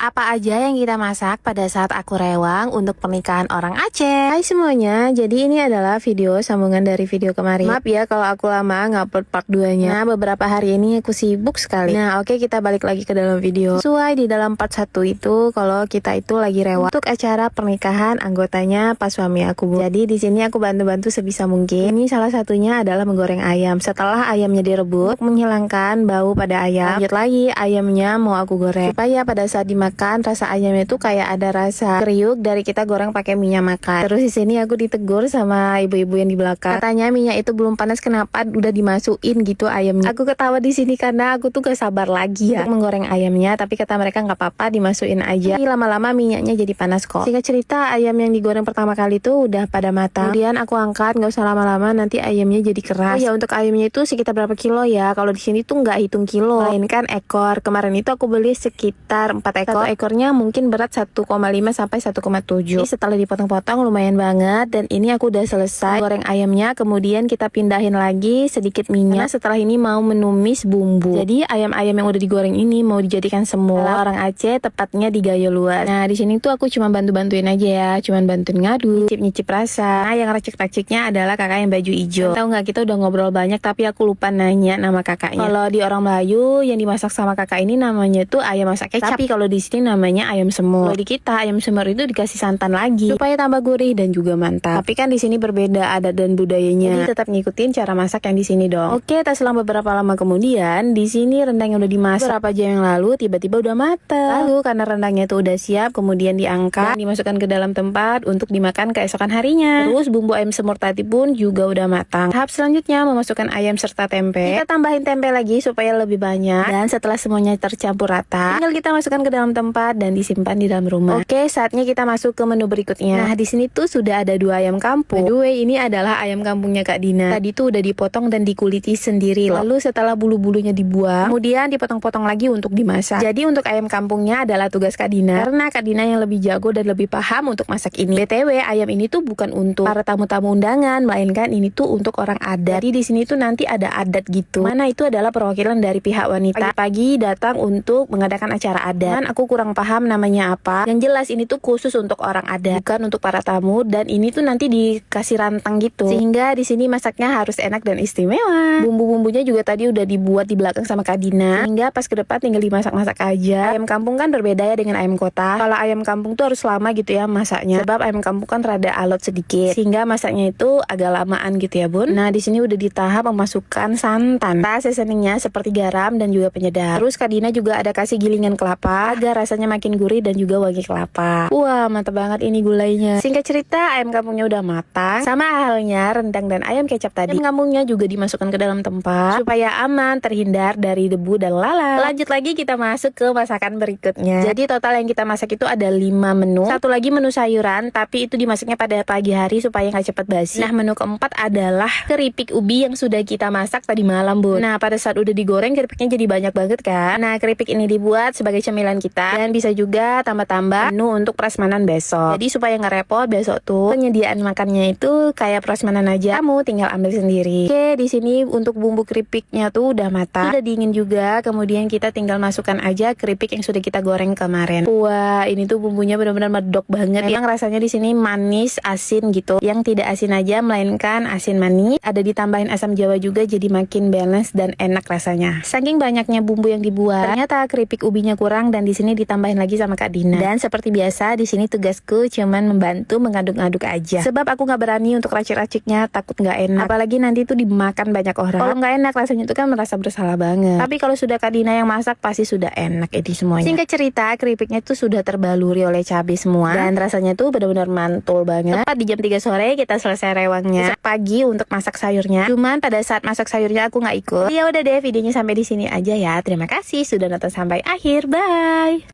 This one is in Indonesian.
apa aja yang kita masak pada saat aku rewang untuk pernikahan orang Aceh. Hai semuanya, jadi ini adalah video sambungan dari video kemarin. Maaf ya kalau aku lama ngupload part 2-nya. Nah, beberapa hari ini aku sibuk sekali. Nah, oke, kita balik lagi ke dalam video. Sesuai di dalam part 1 itu kalau kita itu lagi rewang untuk acara pernikahan anggotanya pas suami aku. Jadi di sini aku bantu-bantu sebisa mungkin. Ini salah satunya adalah menggoreng ayam. Setelah ayamnya direbus, menghilangkan bau pada ayam. Lanjut lagi, ayamnya mau aku goreng supaya pada saat dimakan rasa ayamnya itu kayak ada rasa kriuk dari kita goreng pakai minyak makan. Terus di sini aku ditegur sama ibu-ibu yang di belakang. Katanya minyak itu belum panas, kenapa udah dimasukin gitu ayamnya. Aku ketawa di sini karena aku tuh gak sabar lagi ya untuk menggoreng ayamnya, tapi kata mereka nggak apa-apa, dimasukin aja. Tapi lama-lama minyaknya jadi panas kok. Singkat cerita, ayam yang digoreng pertama kali tuh udah pada matang. Kemudian aku angkat, nggak usah lama-lama nanti ayamnya jadi keras. Oh ya, untuk ayamnya itu sekitar berapa kilo ya? Kalau di sini tuh nggak hitung kilo, melainkan ekor. Kemarin itu aku beli sekitar 4 ekor. Satu ekornya mungkin berat 1,5 sampai 1,7. Jadi setelah dipotong-potong lumayan banget, dan ini aku udah selesai goreng ayamnya. Kemudian kita pindahin lagi sedikit minyak. Karena setelah ini mau menumis bumbu. Jadi ayam-ayam yang udah digoreng ini mau dijadikan semua orang Aceh, tepatnya di Gayo Luas. Nah, di sini tuh aku cuma bantu-bantuin aja ya, cuman bantuin ngadu, nyicip-nyicip rasa. Nah, yang racik-raciknya adalah kakak yang baju hijau. Tahu nggak, kita udah ngobrol banyak tapi aku lupa nanya nama kakaknya. Kalau di orang Melayu yang dimasak sama kakak ini namanya tuh ayam masak kecap. Tapi kalau di sini namanya ayam semur. Kalau di kita ayam semur itu dikasih santan lagi supaya tambah gurih dan juga mantap. Tapi kan di sini berbeda adat dan budayanya. Jadi tetap ngikutin cara masak yang di sini dong. Oke, tak selang beberapa lama kemudian, di sini rendang yang udah dimasak beberapa jam yang lalu tiba-tiba udah matang. Lalu karena rendangnya itu udah siap, kemudian diangkat dan dimasukkan ke dalam tempat untuk dimakan keesokan harinya. Terus bumbu ayam semur tadi pun juga udah matang. Tahap selanjutnya memasukkan ayam serta tempe. Kita tambahin tempe lagi supaya lebih banyak. Dan setelah semuanya tercampur rata, tinggal kita masukkan ke dalam tempat dan disimpan di dalam rumah. Oke, saatnya kita masuk ke menu berikutnya. Nah, di sini tuh sudah ada 2 ayam kampung. By the way, ini adalah ayam kampungnya Kak Dina. Tadi tuh udah dipotong dan dikuliti sendiri. Lalu setelah bulu-bulunya dibuang, kemudian dipotong-potong lagi untuk dimasak. Jadi untuk ayam kampungnya adalah tugas Kak Dina, karena Kak Dina yang lebih jago dan lebih paham untuk masak ini. BTW, ayam ini tuh bukan untuk para tamu-tamu undangan, melainkan ini tuh untuk orang adat. Jadi di sini tuh nanti ada adat gitu. Mana itu adalah perwakilan dari pihak wanita. Pagi-pagi datang untuk mengadakan acara adat. Dan aku kurang paham namanya apa. Yang jelas ini tuh khusus untuk orang adat, bukan untuk para tamu, dan ini tuh nanti dikasih rantang gitu. Sehingga di sini masaknya harus enak dan istimewa. Bumbu-bumbunya juga tadi udah dibuat di belakang sama Kak Dina. Sehingga pas ke depan tinggal dimasak-masak aja. Ayam kampung kan berbeda ya dengan ayam kota. Kalau ayam kampung tuh harus lama gitu ya masaknya. Sebab ayam kampung kan rada alot sedikit. Sehingga masaknya itu agak lamaan gitu ya, Bun. Nah, di sini udah di tahap memasukkan santan. Seasoningnya seperti garam dan juga penyedap. Terus Kak Dina juga ada kasih gilingan kelapa agar rasanya makin gurih dan juga wangi kelapa. Wah, mantap banget ini gulainya. Singkat cerita, ayam kampungnya udah matang. Sama halnya rendang dan ayam kecap tadi. Ayam kampungnya juga dimasukkan ke dalam tempat supaya aman, terhindar dari debu dan lalat. Lanjut lagi kita masuk ke masakan berikutnya. Jadi total yang kita masak itu ada 5 menu. Satu lagi menu sayuran, tapi itu dimasaknya pada pagi hari supaya nggak cepat basi. Nah, menu keempat adalah keripik ubi yang sudah kita masak tadi malam, Bun. Nah, pada saat udah digoreng keripiknya jadi banyak banget kan. Nah, keripik ini dibuat sebagai cemilan kita dan bisa juga tambah-tambah menu untuk prasmanan besok. Jadi supaya nggak repot besok tuh penyediaan makannya itu kayak prasmanan aja. Kamu tinggal ambil sendiri. Oke, di sini untuk bumbu keripiknya tuh udah matang, udah dingin juga. Kemudian kita tinggal masukkan aja keripik yang sudah kita goreng kemarin. Wah, ini tuh bumbunya benar-benar medok banget. Yang rasanya di sini manis, asin gitu. Yang tidak asin aja melainkan asin manis. Ada ditambahin asam jawa juga jadi makin balance dan enak rasanya. Saking banyaknya bumbu yang dibuat, ternyata keripik ubinya kurang dan di sini ditambahin lagi sama Kak Dina. Dan seperti biasa di sini tugasku cuman membantu mengaduk-aduk aja. Sebab aku nggak berani untuk racik-raciknya, takut nggak enak. Apalagi nanti itu dimakan banyak orang. Kalau nggak enak rasanya itu kan merasa bersalah banget. Tapi kalau sudah Kak Dina yang masak pasti sudah enak ini semuanya. Singkat cerita, keripiknya itu sudah terbaluri oleh cabai semua dan rasanya tuh benar-benar mantul banget. Tepat di jam 3 sore kita selesai rewangnya. Besok pagi untuk masak sayurnya. Cuman pada saat masak sayurnya aku nggak ikut. Ya udah deh, videonya sampai di sini aja ya. Terima kasih sudah nonton sampai akhir. Bye.